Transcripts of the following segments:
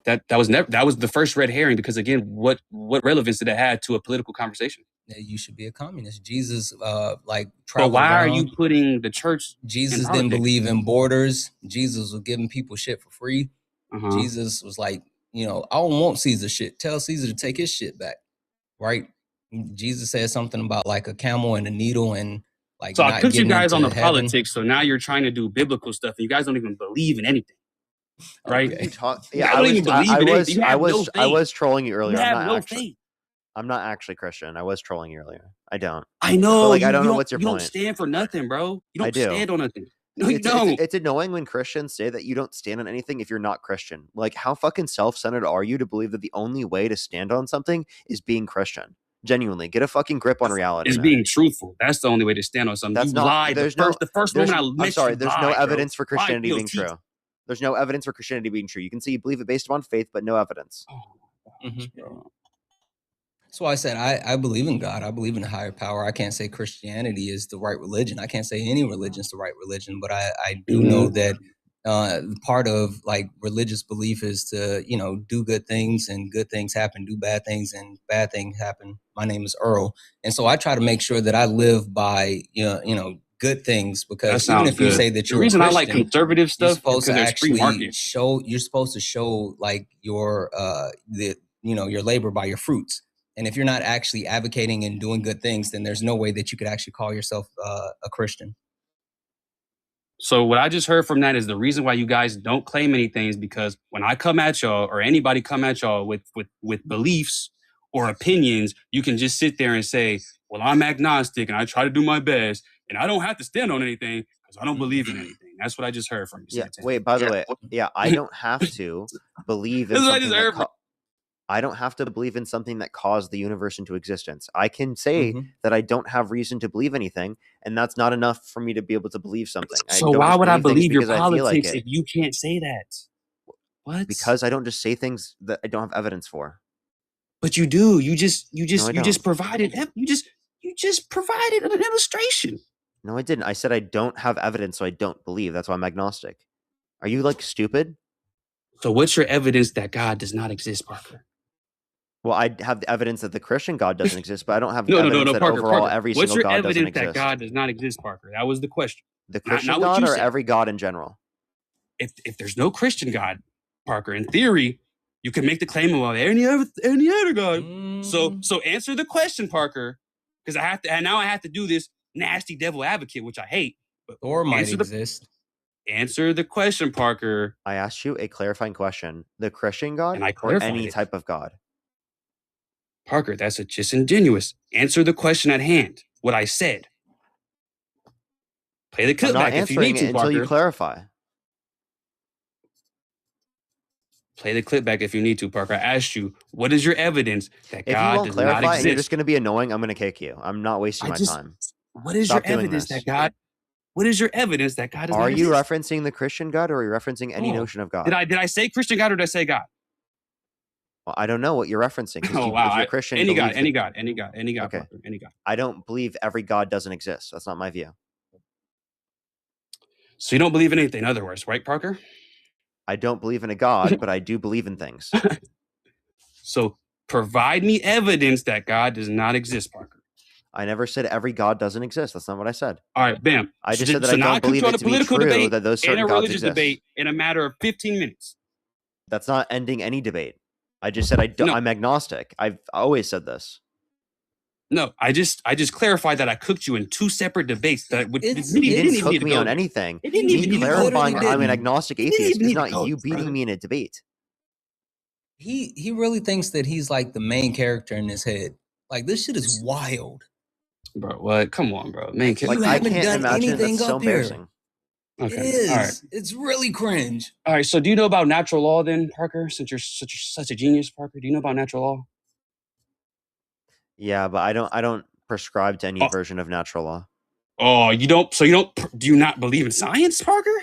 That was the first red herring, because again, what relevance did it have to a political conversation? You should be a communist. Jesus, like But traveled why are around. you putting the church in Jesus politics? didn't believe in borders. Jesus was giving people shit for free. Jesus was like, I don't want Caesar shit. Tell Caesar to take his shit back, right? Jesus said something about like a camel and a needle and like. So I put you guys on the heaven. politics. So now you're trying to do biblical stuff, and you guys don't even believe in anything, right? Okay. Yeah, I was trolling you earlier. I'm not actually Christian. I was trolling you earlier. I don't. I know. But, like, I don't know what's your point. You don't stand for nothing, bro. You don't do. stand on nothing. No, you don't. It's annoying when Christians say that you don't stand on anything if you're not Christian. Like, how fucking self-centered are you to believe that the only way to stand on something is being Christian? Genuinely, get a fucking grip on reality. It's being truthful. That's the only way to stand on something. That's you lied. The first moment I met I'm sorry. There's no evidence for Christianity being true. There's no evidence for Christianity being true. You can say you believe it based upon faith, but no evidence. That's why I said I believe in God. I believe in a higher power. I can't say Christianity is the right religion. I can't say any religion is the right religion, but I do know that part of like religious belief is to, do good things and good things happen, do bad things and bad things happen. My name is Earl. And so I try to make sure that I live by, good things, because even if you say that you're the reason a Christian, I like conservative stuff, you're supposed to actually show like your your labor by your fruits. And if you're not actually advocating and doing good things, then there's no way that you could actually call yourself a Christian. So what I just heard from that is the reason why you guys don't claim anything is because when I come at y'all, or anybody come at y'all with beliefs or opinions, you can just sit there and say, well, I'm agnostic and I try to do my best and I don't have to stand on anything because I don't believe in anything. That's what I just heard from you. Yeah. Wait, by the way, I don't have to believe in something. I don't have to believe in something that caused the universe into existence. I can say that I don't have reason to believe anything, and that's not enough for me to be able to believe something. So why would I believe your politics if you can't say that? What? Because I don't just say things that I don't have evidence for. But you do. You just provided an illustration. No, I didn't. I said I don't have evidence, so I don't believe. That's why I'm agnostic. Are you like stupid? So what's your evidence that God does not exist, Parker? Well, I have the evidence that the Christian God doesn't exist, but I don't have evidence that Parker, overall every single God doesn't exist. What's your evidence that God does not exist, Parker? That was the question. The Christian God or every God in general? If there's no Christian God, Parker, in theory, you can make the claim of any other God. So answer the question, Parker, because I have to do this nasty devil advocate, which I hate. But Thor might exist. Answer the question, Parker. I asked you a clarifying question. The Christian God or any type of God? Parker, that's disingenuous. Answer the question at hand. What I said. Play the clip back if you need to, Parker. Until you clarify. Play the clip back if you need to, Parker. I asked you, what is your evidence that God does not exist? And you're just going to be annoying, I'm going to kick you. I'm not wasting my time. What is your evidence that God? What is your evidence that God does not exist? Are you referencing the Christian God, or are you referencing any notion of God? Did I say Christian God or did I say God? Well, I don't know what you're referencing. Wow. If you're Christian, any God. Okay. Parker, any God. I don't believe every God doesn't exist. That's not my view. So you don't believe in anything, in other words, right, Parker? I don't believe in a God, but I do believe in things. So provide me evidence that God does not exist, Parker. I never said every God doesn't exist. That's not what I said. All right, bam. I just said that I don't believe it to be true that those certain gods exist. And a religious debate in a matter of 15 minutes. That's not ending any debate. I just said I'm agnostic. I've always said this. No, I just clarified that I cooked you in two separate debates. That you didn't cook me on anything. It didn't even clarifying I'm an agnostic atheist is not you beating me in a debate. He really thinks that he's like the main character in his head. Like, this shit is wild. Bro, what? Come on, bro. Man, I can't imagine. That's so embarrassing. Okay. It is. All right. It's really cringe. All right. So, do you know about natural law, then, Parker? Since you're such a genius, Parker, do you know about natural law? Yeah, but I don't prescribe to any version of natural law. Oh, you don't. So do you not believe in science, Parker?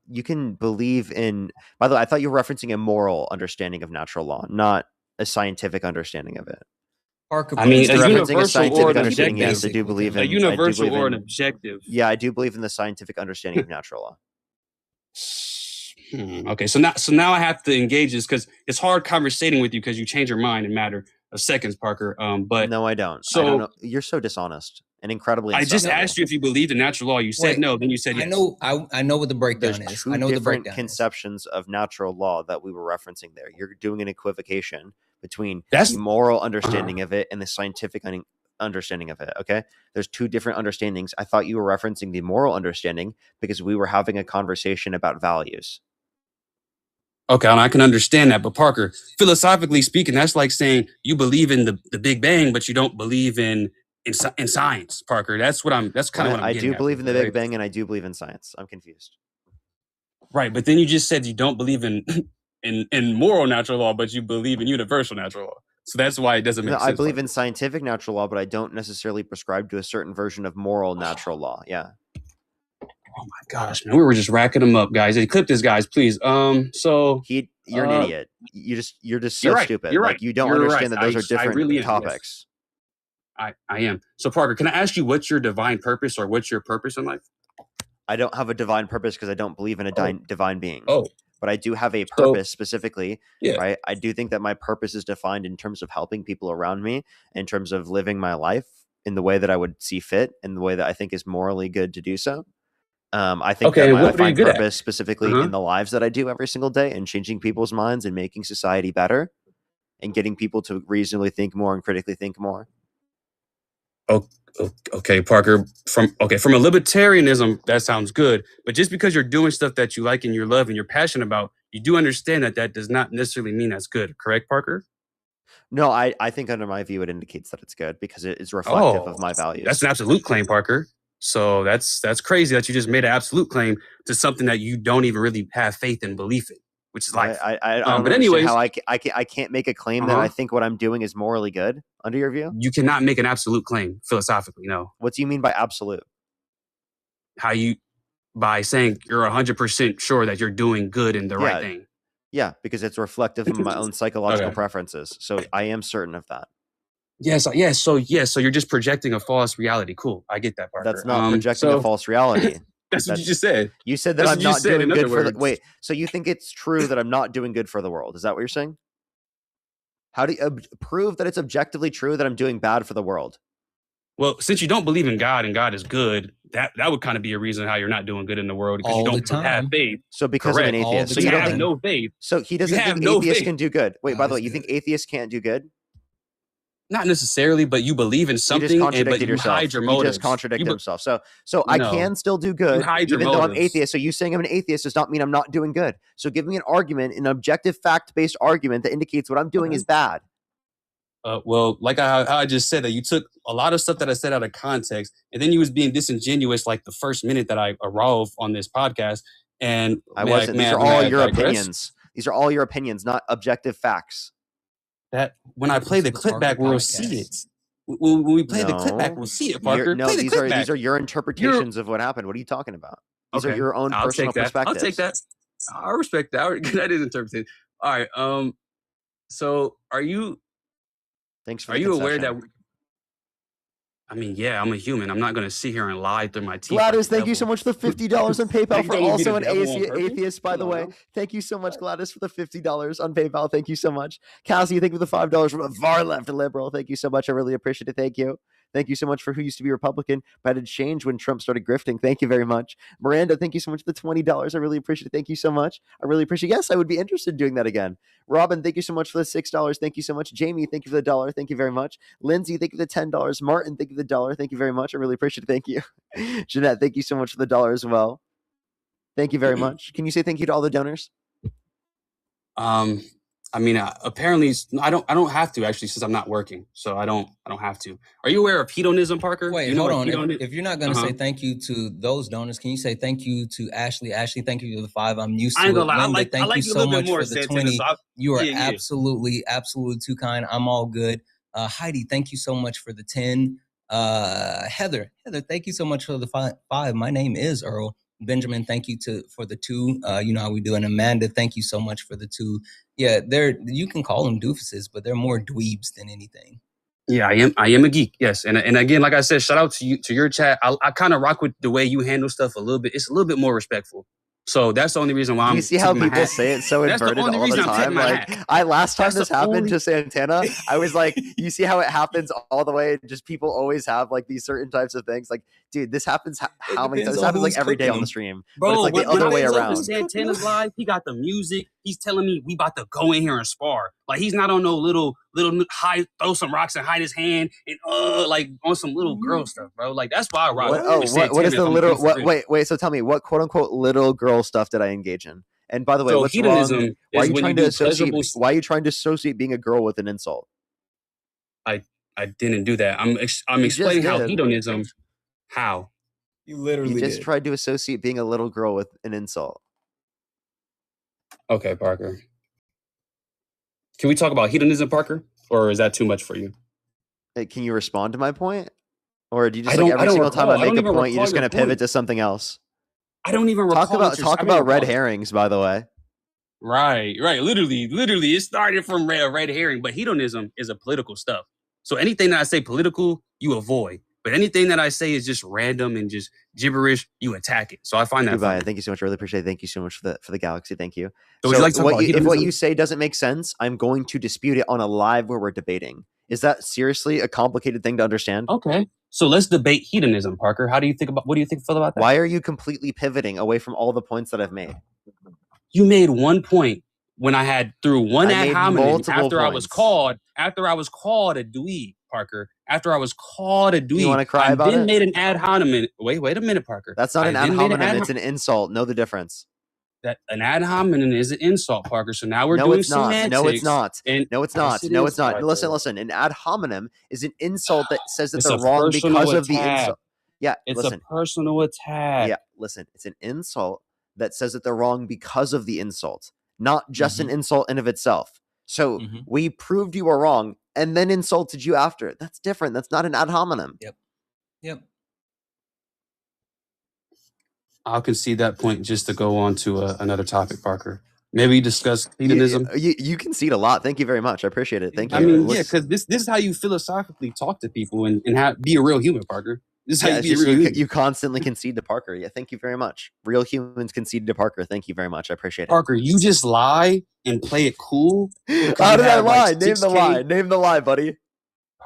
You can believe in. By the way, I thought you were referencing a moral understanding of natural law, not a scientific understanding of it. Parker, I mean, a universal or an objective. Yes, I do believe in a universal or an objective. Yeah, I do believe in the scientific understanding of natural law. Okay, so now I have to engage this because it's hard conversating with you because you change your mind in a matter of seconds, Parker. But no, I don't. so I don't know. You're so dishonest and incredibly I just insufferable. asked you if you believed in natural law. You said Wait, no. Then you said yes. I know what the breakdown There's is. two I know what the different breakdown conceptions of natural law that we were referencing there. You're doing an equivocation between That's the moral understanding of it and the scientific understanding of it. Okay, there's two different understandings. I thought you were referencing the moral understanding because we were having a conversation about values. okay, and I can understand that. But Parker, philosophically speaking, that's like saying you believe in the Big Bang, but you don't believe in science, Parker. That's what I'm. That's kind of what I'm I getting do at. believe in the Right? Big Bang and I do believe in science. I'm confused. Right, but then you just said you don't believe in in moral natural law, but you believe in universal natural law. So that's why it doesn't make No, sense. I believe Parker. in scientific natural law, but I don't necessarily prescribe to a certain version of moral natural law. Yeah. Oh my gosh, man, we were just racking them up, guys. Hey, clip this, guys, please. So You're an uh, idiot. You're just you're so right. stupid. You're Like right. you don't You're right. understand that those are I different really am. Yes. topics. I am. So Parker, can I ask you what's your divine purpose or what's your purpose in life? I don't have a divine purpose because I don't believe in a divine being. Oh, But I do have a so purpose specifically, yeah. right? I do think that my purpose is defined in terms of helping people around me, in terms of living my life in the way that I would see fit, in the way that I think is morally good to do so. I think Okay, that and I what are you find good at? purpose specifically in the lives that I do every single day and changing people's minds and making society better and getting people to reasonably think more and critically think more. Okay, Parker. From a libertarianism, that sounds good. But just because you're doing stuff that you like and you love and you're passionate about, you do understand that that does not necessarily mean that's good. Correct, Parker? No, I think under my view, it indicates that it's good because it is reflective of my That's values. an absolute claim, Parker. So that's crazy that you just made an absolute claim to something that you don't even really have faith and belief in, which is life. I don't But understand anyways, how I can't make a claim that I think what I'm doing is morally good under your view. you cannot make an absolute claim philosophically. No, What do you mean by absolute? how you by saying you're 100% sure that you're doing good and the right thing. Yeah, because it's reflective of my own psychological Okay. preferences. So I am certain of that. Yes. So you're just projecting a false reality. Cool. I get that, Parker. That's not projecting a false reality. That's what you just said. You said that That's I'm what you not said, doing in good other for the words. wait. So you think it's true that I'm not doing good for the world? Is that what you're saying? How do you prove that it's objectively true that I'm doing bad for the world? Well, since you don't believe in God and God is good, that would kind of be a reason how you're not doing good in the world because you All the don't have time. faith. So because Correct. I'm an All atheist. the So you don't have think no faith. so he doesn't have think no atheists faith. can do good. Wait, God by the is way, you good. think atheists can't do good? Not necessarily, but you believe in You something, just but contradicted you yourself. hide your You motives. just contradicted You be- himself. So I No. can still do good, hide your even though I'm motives. atheist. So you saying I'm an atheist does not mean I'm not doing good. So give me an argument, an objective, fact-based argument that indicates what I'm doing is bad. Well, like how I just said that you took a lot of stuff that I said out of context, and then you was being disingenuous like the first minute that I arrived on this podcast. And I wasn't. These are all your opinions. These are all your opinions, not objective facts. That when I play the clip back, we'll see it. When we play the clip back, we'll see it, Parker. No, these are your interpretations of what happened. What are you talking about? These are your own personal perspectives. I'll take that. I respect that. I didn't interpret it. All right. So are you? Thanks for. Are you aware that? I mean, yeah, I'm a human. I'm not going to sit here and lie through my teeth. Gladys, thank you so much for the $50 on PayPal for also an atheist, by the way. Thank you so much, Gladys, for the $50 on PayPal. Thank you so much. Cassie, thank you for the $5 from a far left liberal. Thank you so much. I really appreciate it. Thank you. Thank you so much for who used to be Republican, but had changed when Trump started grifting. Thank you very much. Miranda, thank you so much for the $20. I really appreciate it. Thank you so much. I really appreciate it. Yes, I would be interested in doing that again. Robin, thank you so much for the $6. Thank you so much. Jamie, thank you for the $1. Thank you very much. Lindsay, thank you for the $10. Martin, thank you for the $1. Thank you very much. I really appreciate it. Thank you. Jeanette, thank you so much for the $1 as well. Thank you very much. Can you say thank you to all the donors? I mean, apparently I don't have to actually since I'm not working, so I don't have to. Are you aware of hedonism, Parker? Wait, hold on. If you're not going to say thank you to those donors, can you say thank you to Ashley? Ashley, thank you for the 5. I'm used to it. Linda, thank you so much for the 20. You are absolutely too kind. I'm all good. Heidi, thank you so much for the 10. Heather, thank you so much for the 5. My name is Earl. Benjamin, thank you for the 2. You know how we do. And Amanda, thank you so much for the 2. Yeah, you can call them doofuses, but they're more dweebs than anything. Yeah, I am a geek. Yes, and again, like I said, shout out to you, to your chat. I kind of rock with the way you handle stuff a little bit. It's a little bit more respectful. So that's the only reason why I'm. You see how people say it so inverted all the time? Like, last time this happened to Santana, I was like, you see how it happens all the way? Just people always have like these certain types of things. Like, dude, this happens how many times? This happens like every day on the stream. Bro, but it's like the other way around. Santana's live, he got the music. He's telling me we about to go in here and spar. Like, he's not on no little high, throw some rocks and hide his hand and like on some little girl stuff, bro. Like, that's why I rock. What is the little? Wait. So tell me, what quote unquote little girl stuff did I engage in? And by the way, what's wrong? Why are you trying to associate? Why are you trying to associate being a girl with an insult? I didn't do that. I'm explaining how hedonism. How? You literally just tried to associate being a little girl with an insult. Okay, Parker. Can we talk about hedonism, Parker? Or is that too much for you? Hey, can you respond to my point? Or do you just like every single time I make a point, you're just going to pivot to something else? I don't even recall. Talk about red herrings, by the way. Right. Literally, it started from red herring, but hedonism is a political stuff. So anything that I say political, you avoid. But anything that I say is just random and just gibberish, you attack it. So I find that. Goodbye. Thank you so much. Really appreciate it. Thank you so much for the galaxy. Thank you. So if what you say doesn't make sense, I'm going to dispute it on a live where we're debating. Is that seriously a complicated thing to understand? Okay. So let's debate hedonism, Parker. What do you think feel about that? Why are you completely pivoting away from all the points that I've made? You made one point when I had through one ad hominem after I was called a dweeb, Parker. After I was called a dweeb. You want to cry about it? I then made an ad hominem. Wait a minute, Parker. That's not an ad hominem. It's an insult. Know the difference. That an ad hominem is an insult, Parker. So now we're doing semantics. No, it's not. No, it's not. Listen. An ad hominem is an insult that says that they're wrong because of the insult. Yeah, it's a personal attack. Yeah, listen. It's an insult that says that they're wrong because of the insult, not just an insult in of itself. So we proved you were wrong and then insulted you after. That's different. That's not an ad hominem. Yep. I'll concede that point just to go on to another topic, Parker. Maybe discuss hedonism. You concede a lot. Thank you very much. I appreciate it. Thank you. I mean, because this is how you philosophically talk to people and be a real human, Parker. This is how you be a real human. You constantly concede to Parker. Yeah, thank you very much. Real humans concede to Parker. Thank you very much. I appreciate it. Parker, you just lie and play it cool. How did I lie? Name the lie. Name the lie, buddy.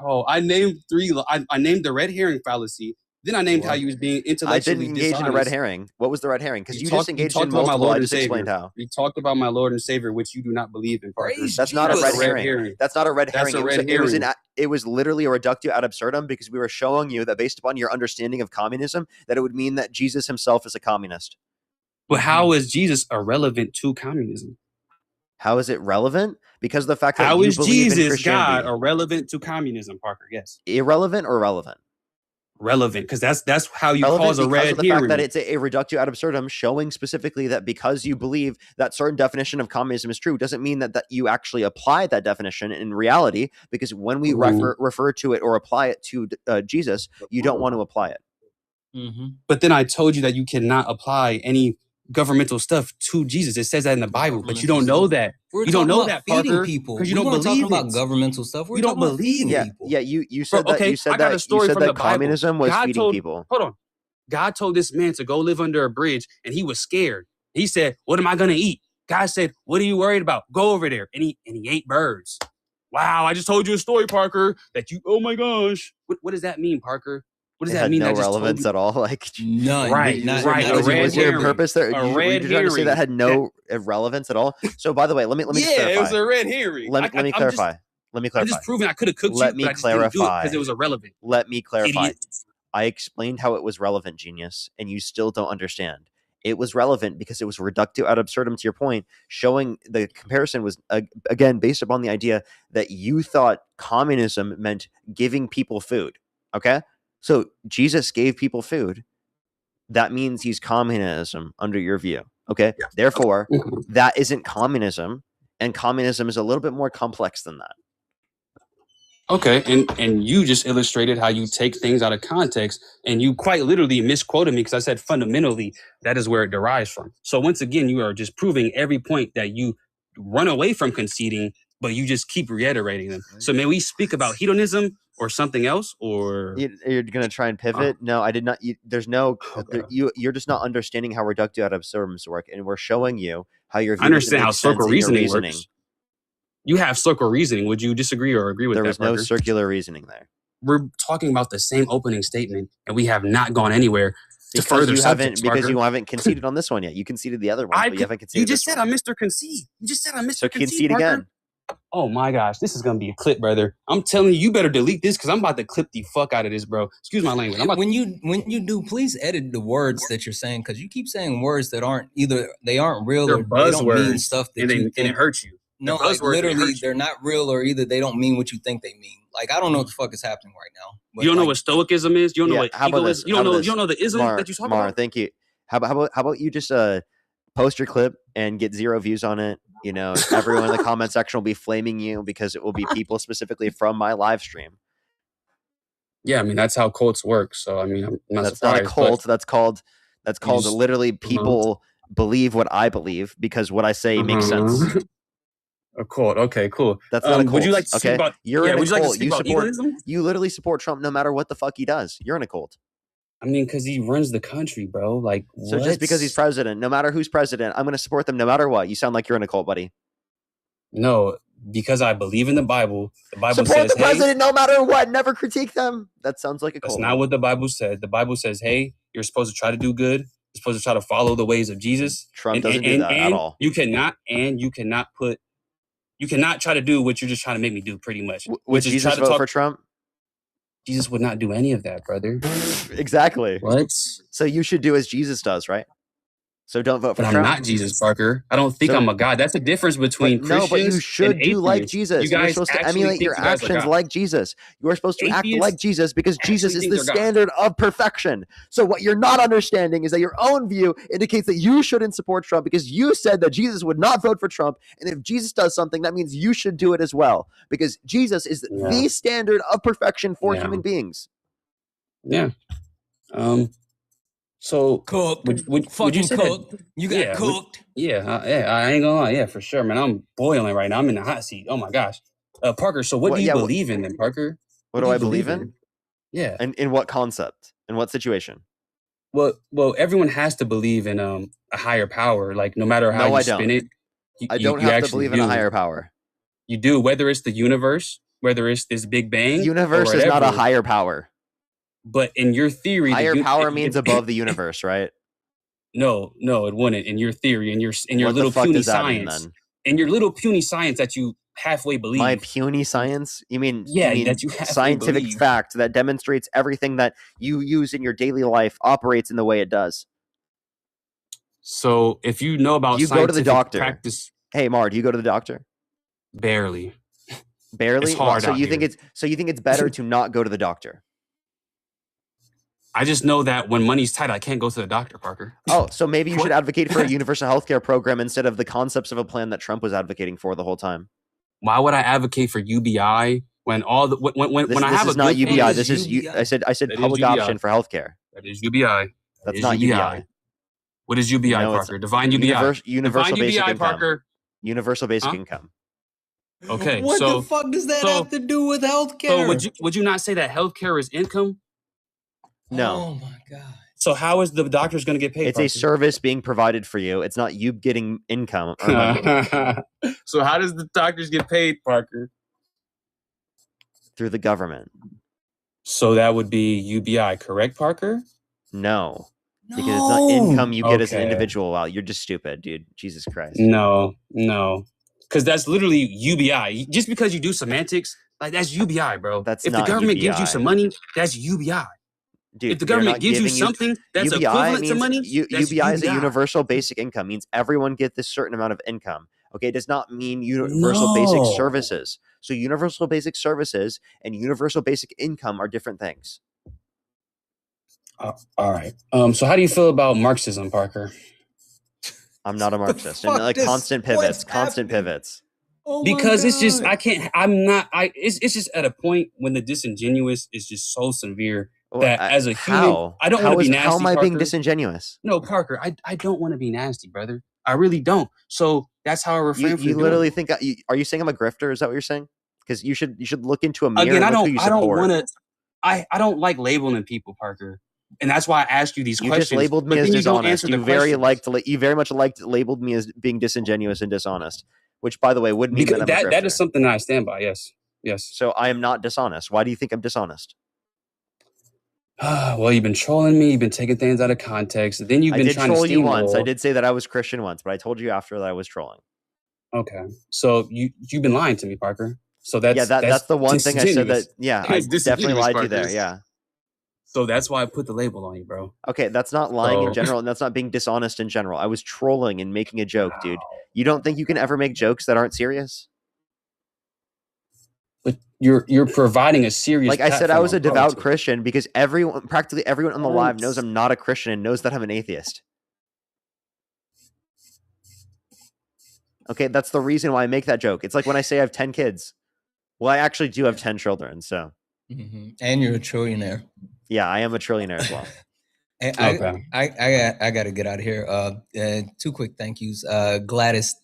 Oh, I named three. I named the red herring fallacy. Then I named how you was being intellectually I didn't engage dishonest. in a red herring. What was the red herring? Because you just engaged in multiple. I just explained how. You talked about my Lord and Savior, which you do not believe in, Parker. That's not a red herring. That's not a red herring. It was literally a reductio ad absurdum because we were showing you that based upon your understanding of communism, that it would mean that Jesus himself is a communist. But how is Jesus irrelevant to communism? How is it relevant? Because of the fact that how you is believe Jesus in Christianity. God irrelevant to communism, Parker? Yes. Irrelevant or relevant? Relevant, because that's how you cause a red herring. The fact that it's a reductio ad absurdum, showing specifically that because you believe that certain definition of communism is true, doesn't mean that you actually apply that definition in reality. Because when we refer to it or apply it to Jesus, you don't want to apply it. But then I told you that you cannot apply any governmental stuff to Jesus. It says that in the Bible, but you don't know that. You don't know that, Parker, because you don't believe about governmental stuff. You don't believe it. Yeah. You said that. You said that communism was feeding people. Hold on. God told this man to go live under a bridge, and he was scared. He said, "What am I going to eat?" God said, "What are you worried about? Go over there." And he ate birds. Wow! I just told you a story, Parker. That you. Oh my gosh! What does that mean, Parker? What does that mean? No relevance at all. Like none. Right. Was your purpose there? Were you trying to say that had no relevance at all? So, by the way, let me clarify. It was a red herring. Let me clarify. I'm just proving I could have cooked Let me clarify because it was irrelevant. Let me clarify. Idiot. I explained how it was relevant, genius, and you still don't understand. It was relevant because it was reductio ad absurdum to your point, showing the comparison was, again, based upon the idea that you thought communism meant giving people food. Okay? So Jesus gave people food. That means he's communism under your view. Okay. Yeah. Therefore, that isn't communism. And communism is a little bit more complex than that. Okay. And you just illustrated how you take things out of context, and you quite literally misquoted me because I said fundamentally that is where it derives from. So once again, you are just proving every point that you run away from conceding, but you just keep reiterating them. So may we speak about hedonism or something else, or you're gonna try and pivot? No, I did not. There's no. okay. You're just not understanding how reductio ad absurdum work, and we're showing you how your view I understand how makes sense circle in your reasoning reasoning. works. You have circle reasoning. Would you disagree or agree with that? There was no Parker? circular reasoning there. We're talking about the same opening statement, and we have not gone anywhere to further subjects. Because you haven't conceded on this one yet. You conceded the other one, but you haven't conceded. You just said I'm Mr. Concede. You just said I'm Mr. So Concede, concede Parker. again. Oh my gosh, this is gonna be a clip, brother. I'm telling you, you better delete this because I'm about to clip the fuck out of this, bro. Excuse my language. When you do, please edit the words that you're saying, because you keep saying words that aren't real, they're or they don't mean buzzwords, stuff that and you think. it hurts you. No, like literally, they're not real, or either they don't mean what you think they mean. Like, I don't know what the fuck is happening right now. But you don't know what stoicism is. You don't know what ego is. You don't know the ism that you talk about. Thank you. How about you just post your clip and get 0 views on it? You know, everyone in the comment section will be flaming you because it will be people specifically from my live stream. Yeah, I mean that's how cults work. So I mean, I'm not that's surprised. Not a cult. That's called literally people believe what I believe because what I say makes sense. A cult. Okay, cool. That's not a cult. Would you like to speak about? You're in a cult. Like to speak about egoism? You literally support Trump no matter what the fuck he does. You're in a cult. I mean, because he runs the country, bro. Like, so just because he's president, no matter who's president, I'm going to support them no matter what. You sound like you're in a cult, buddy. No, because I believe in the Bible. The Bible support says, the president no matter what. Never critique them. That sounds like a cult. That's not what the Bible said. The Bible says, hey, you're supposed to try to do good. You're supposed to try to follow the ways of Jesus. Trump doesn't do that at all. You cannot try to do what you're just trying to make me do, pretty much. Would Jesus vote for Trump? Jesus would not do any of that, brother. Exactly. What? So you should do as Jesus does, right? So don't vote for Trump. I'm not Jesus, Parker. I don't think I'm a god. That's the difference between Christians. No, but you should do like Jesus. You're supposed to emulate your actions like Jesus. You are supposed to act like Jesus because Jesus is the standard of perfection. So what you're not understanding is that your own view indicates that you shouldn't support Trump because you said that Jesus would not vote for Trump. And if Jesus does something, that means you should do it as well because Jesus is the standard of perfection for human beings. Yeah. So cooked. Would you say cooked? You got cooked. I ain't gonna lie. Yeah, for sure, man. I'm boiling right now. I'm in the hot seat. Oh my gosh. Parker, so what do you believe in then, Parker? What do I believe in? Yeah. And in what concept? In what situation? Well, everyone has to believe in a higher power. Like no matter how you spin it. I don't have to believe in a higher power. You do, whether it's the universe, whether it's this Big Bang. The universe is not a higher power. But in your theory, higher power means above the universe, right? No, it wouldn't. In your theory, in your little puny science, in your little puny science that you halfway believe. My puny science? You mean that you scientific fact that demonstrates everything that you use in your daily life operates in the way it does. So if you know about go to the doctor. Practice, hey Mar, do you go to the doctor? Barely. It's hard. So you think it's better to not go to the doctor? I just know that when money's tight, I can't go to the doctor, Parker. Oh, so maybe you should advocate for a universal healthcare program instead of the concepts of a plan that Trump was advocating for the whole time. Why would I advocate for UBI when all the when I have a not UBI? This is UBI. I said public option for healthcare. That is UBI. That's not UBI. What is UBI, Parker? Define UBI. Universal basic UBI, income. Parker. Universal basic income. Okay. What the fuck does that have to do with healthcare? So would you not say that healthcare is income? No. Oh my God. So how is the doctor's going to get paid? It's a service being provided for you. It's not you getting income or money. So how does the doctors get paid, Parker? Through the government. So that would be UBI, correct, Parker? No. Because it's not income you get as an individual. Wow, you're just stupid, dude. Jesus Christ. No. Because that's literally UBI. Just because you do semantics, like that's UBI, bro. That's if not the government UBI. gives you some money, that's UBI. Dude, if the government gives you something that's UBI equivalent to money, UBI is a universal basic income. Means everyone gets this certain amount of income. Okay, it does not mean universal basic services. So universal basic services and universal basic income are different things. All right. So how do you feel about Marxism, Parker? I'm not a Marxist. And like constant pivots. Oh because it's just it's just at a point when the disingenuous is just so severe that as a human, I don't want to be nasty. How am I Parker. being disingenuous? No, Parker, I don't want to be nasty, brother. I really don't. So that's how I refrain from you literally think are you saying I'm a grifter? Is that what you're saying? because you should look into a mirror Again, and look who you support. I don't like labeling people, Parker, and that's why I asked you these questions. You just labeled me but as then dishonest. You very much labeled me as being disingenuous and dishonest, which, by the way, would mean that I'm a grifter. That is something that I stand by. Yes. So I am not dishonest. Why do you think I'm dishonest? Well, you've been trolling me. You've been taking things out of context. Then you've been trying to steamroll. I did troll you once. I did say that I was Christian once, but I told you after that I was trolling. Okay, so you've been lying to me, Parker. So that's the one thing I said that. Yeah, I definitely lied to you there. Yeah. So that's why I put the label on you, bro. Okay, that's not lying in general, and that's not being dishonest in general. I was trolling and making a joke, dude. You don't think you can ever make jokes that aren't serious? But you're providing a serious. Like I said, I was a devout Christian because practically everyone on the live knows I'm not a Christian and knows that I'm an atheist. Okay, that's the reason why I make that joke. It's like when I say I have 10 kids. Well, I actually do have 10 children, so. Mm-hmm. And you're a trillionaire. Yeah, I am a trillionaire as well. I got to get out of here. 2 quick thank yous. Gladys,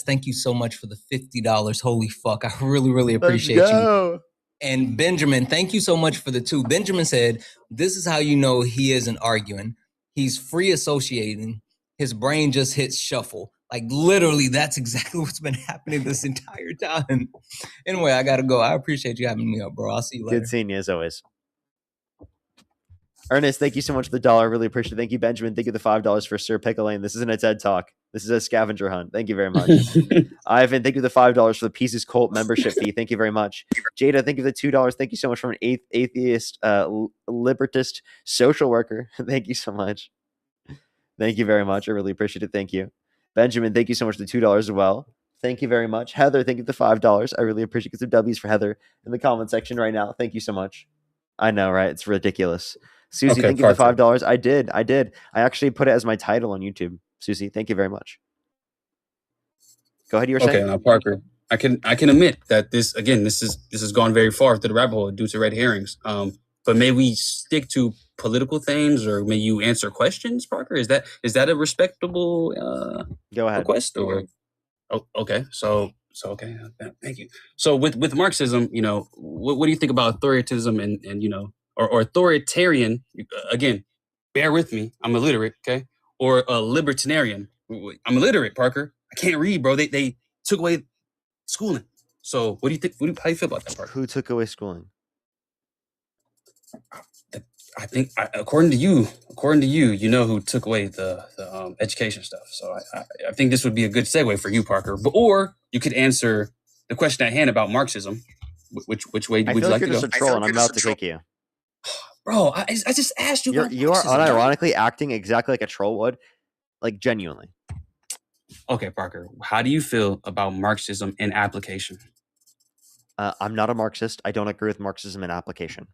thank you so much for the $50. Holy fuck, I really appreciate you. And Benjamin, thank you so much for the 2. Benjamin said, "This is how you know he isn't arguing. He's free associating. His brain just hits shuffle." Like literally, that's exactly what's been happening this entire time. Anyway, I gotta go. I appreciate you having me up, bro. I'll see you later. Good seeing you as always. Ernest, thank you so much for the $1. I really appreciate it. Thank you, Benjamin. Thank you for the $5 for Sir Pickle Lane. This isn't a TED Talk. This is a scavenger hunt. Thank you very much. Ivan, thank you for the $5 for the Pieces Cult membership fee. Thank you very much. Jada, thank you for the $2. Thank you so much from an atheist, libertist social worker. Thank you so much. Thank you very much. I really appreciate it. Thank you. Benjamin, thank you so much for the $2 as well. Thank you very much. Heather, thank you for the $5. I really appreciate it. Get some W's for Heather in the comment section right now. Thank you so much. I know, right? It's ridiculous. Susie, thank you for the $5. I did. I actually put it as my title on YouTube. Susie, thank you very much. Go ahead. You were saying. Okay, now Parker, I can admit that this has gone very far to the rabbit hole due to red herrings. But may we stick to political themes, or may you answer questions, Parker? Is that a respectable go ahead request? Or okay, so okay, thank you. So with Marxism, what do you think about authoritarianism and or authoritarian? Again, bear with me, I'm illiterate, okay? Or a libertarian. I'm illiterate, Parker. I can't read, bro. They took away schooling. So what do you think? How do you feel about that, Parker? Who took away schooling? I think, according to you, who took away the education stuff. So I think this would be a good segue for you, Parker. Or you could answer the question at hand about Marxism. Which way would you like to go? Just a troll, and I'm about to kick you. Bro, I just asked you. You are unironically acting exactly like a troll would, like genuinely. Okay, Parker, how do you feel about Marxism in application? I'm not a Marxist. I don't agree with Marxism in application.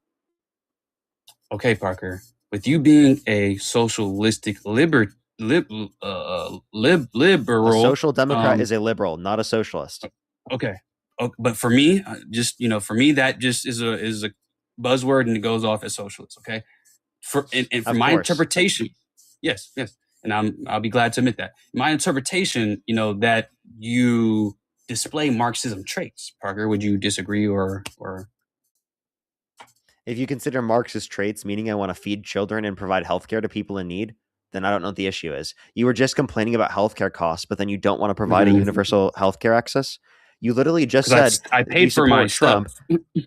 Okay, Parker, with you being a socialistic liberal, a social democrat is a liberal, not a socialist. Okay, but for me, for me, that just is a buzzword, and it goes off as socialist. Okay, for my interpretation, yes, and I'll be glad to admit that my interpretation, that you display Marxism traits. Parker, would you disagree or? If you consider Marxist traits, meaning I want to feed children and provide healthcare to people in need, then I don't know what the issue is. You were just complaining about healthcare costs, but then you don't want to provide a universal healthcare access. You literally just said I paid for my Trump.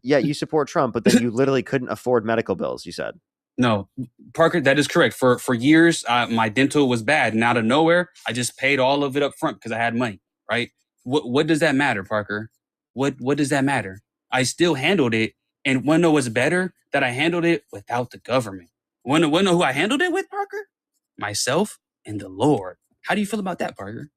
Yeah, you support Trump, but then you literally couldn't afford medical bills. You said. No, Parker, that is correct. For years, my dental was bad, and out of nowhere, I just paid all of it up front because I had money. Right? What does that matter, Parker? What does that matter? I still handled it. And want to know what's better? That I handled it without the government. Want to know who I handled it with, Parker? Myself and the Lord. How do you feel about that, Parker?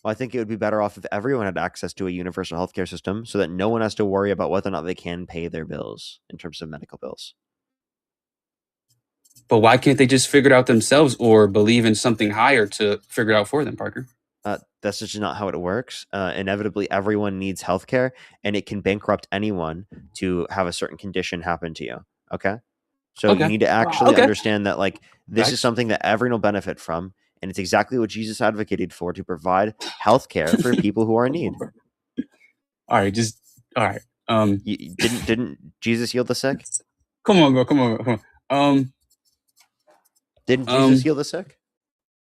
Well, I think it would be better off if everyone had access to a universal healthcare system so that no one has to worry about whether or not they can pay their bills in terms of medical bills. But why can't they just figure it out themselves or believe in something higher to figure it out for them, Parker? That's just not how it works. Inevitably, everyone needs healthcare, and it can bankrupt anyone to have a certain condition happen to you. Okay? So you need to actually understand that this is something that everyone will benefit from, and it's exactly what Jesus advocated for, to provide healthcare for people who are in need. All right, just All right. Didn't Jesus heal the sick? Come on, bro. Come on. Didn't Jesus heal the sick?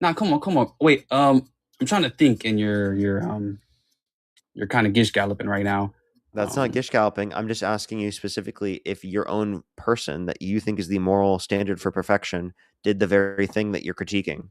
Nah, come on. Wait. I'm trying to think, and you're kind of gish galloping right now. That's not gish galloping. I'm just asking you specifically if your own person that you think is the moral standard for perfection did the very thing that you're critiquing.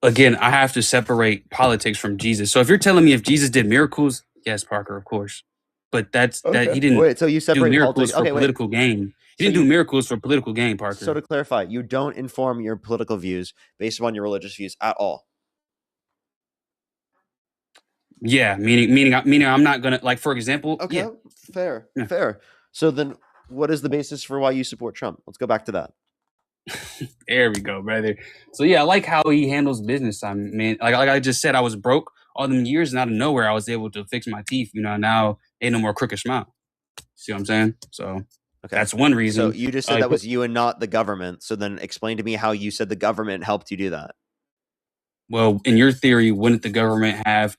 Again, I have to separate politics from Jesus. So if you're telling me if Jesus did miracles, yes, Parker, of course. But that he didn't Wait, so you do separate miracles politics. for political gain. He didn't do miracles for political gain, Parker. So to clarify, you don't inform your political views based upon your religious views at all. Yeah, meaning I'm not gonna, like, for example. Okay, yeah. fair. So then, what is the basis for why you support Trump? Let's go back to that. There we go, brother. So yeah, I like how he handles business. I mean, like I just said, I was broke all them years, and out of nowhere, I was able to fix my teeth. Now ain't no more crooked smile. See what I'm saying? So that's one reason. So you just said that was you and not the government. So then explain to me how you said the government helped you do that. Well, in your theory, wouldn't the government have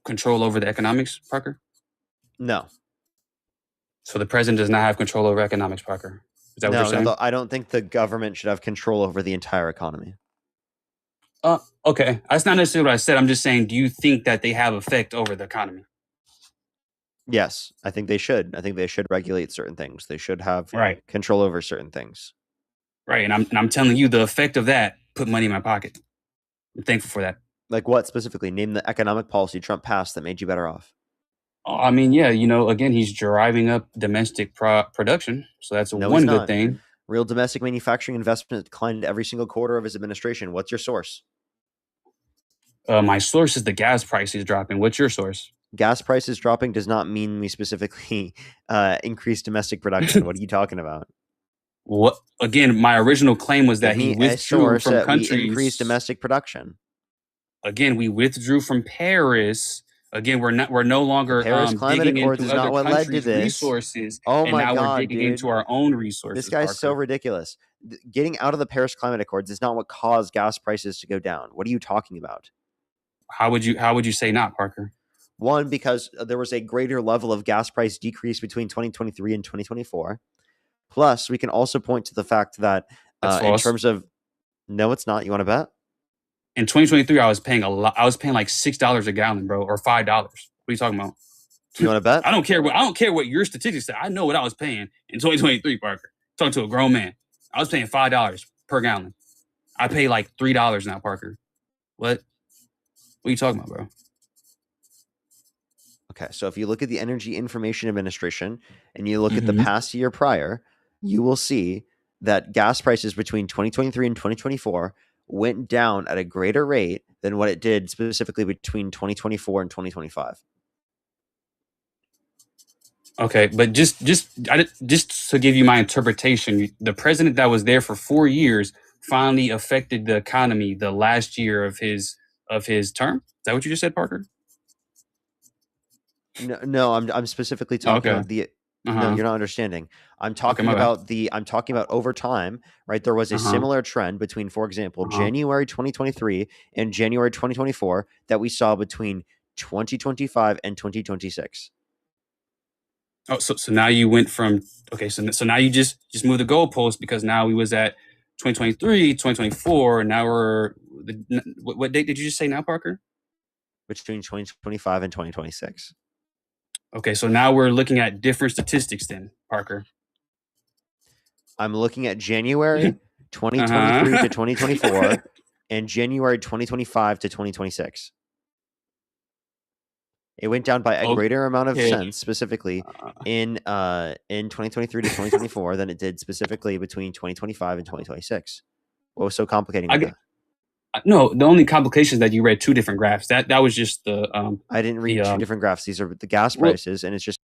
control over the economics, Parker? No. So the president does not have control over economics, Parker. Is that what you're saying? No, I don't think the government should have control over the entire economy. Okay. That's not necessarily what I said. I'm just saying, do you think that they have effect over the economy? Yes, I think they should. I think they should regulate certain things. They should have control over certain things. Right, and I'm telling you, the effect of that put money in my pocket. I'm thankful for that. Like what specifically? Name the economic policy Trump passed that made you better off. I mean, yeah, again, he's driving up domestic production, so that's one good thing. Real domestic manufacturing investment declined every single quarter of his administration. What's your source? My source is the gas prices dropping. What's your source? Gas prices dropping does not mean we specifically increase domestic production. What are you talking about? What? Again, my original claim was that he withdrew from countries. We increased domestic production. Again, we withdrew from Paris. Again, we're no longer digging into other countries' resources. Oh my God, we're digging into our own resources. This guy's so ridiculous. Getting out of the Paris Climate Accords is not what caused gas prices to go down. What are you talking about? How would you say not, Parker? One, because there was a greater level of gas price decrease between 2023 and 2024. Plus, we can also point to the fact that in terms of, no, it's not. You want to bet? In 2023, I was paying a lot. I was paying like $6 a gallon, bro, or $5. What are you talking about? You want to bet? I don't care what your statistics say. I know what I was paying in 2023, Parker. Talking to a grown man. I was paying $5 per gallon. I pay like $3 now, Parker. What are you talking about, bro? Okay, so if you look at the Energy Information Administration and you look at the past year prior, you will see that gas prices between 2023 and 2024 went down at a greater rate than what it did specifically between 2024 and 2025. Okay, but just to give you my interpretation, the president that was there for 4 years finally affected the economy the last year of his term. Is that what you just said, Parker? No, I'm specifically talking about the. No, you're not understanding. I'm talking about over time, right? There was a similar trend between, for example, January 2023 and January 2024 that we saw between 2025 and 2026. Oh, so now you went from so now you just moved the goalpost, because now we was at 2023, 2024, and now we're what date did you just say now, Parker? Between 2025 and 2026. Okay, so now we're looking at different statistics then, Parker. I'm looking at January 2023 to 2024 and January 2025 to 2026. It went down by a greater amount of cents specifically in 2023 to 2024 than it did specifically between 2025 and 2026. What was so complicating about that? No, the only complication is that you read two different graphs. That was just the. I didn't read two different graphs. These are the gas prices, and it's just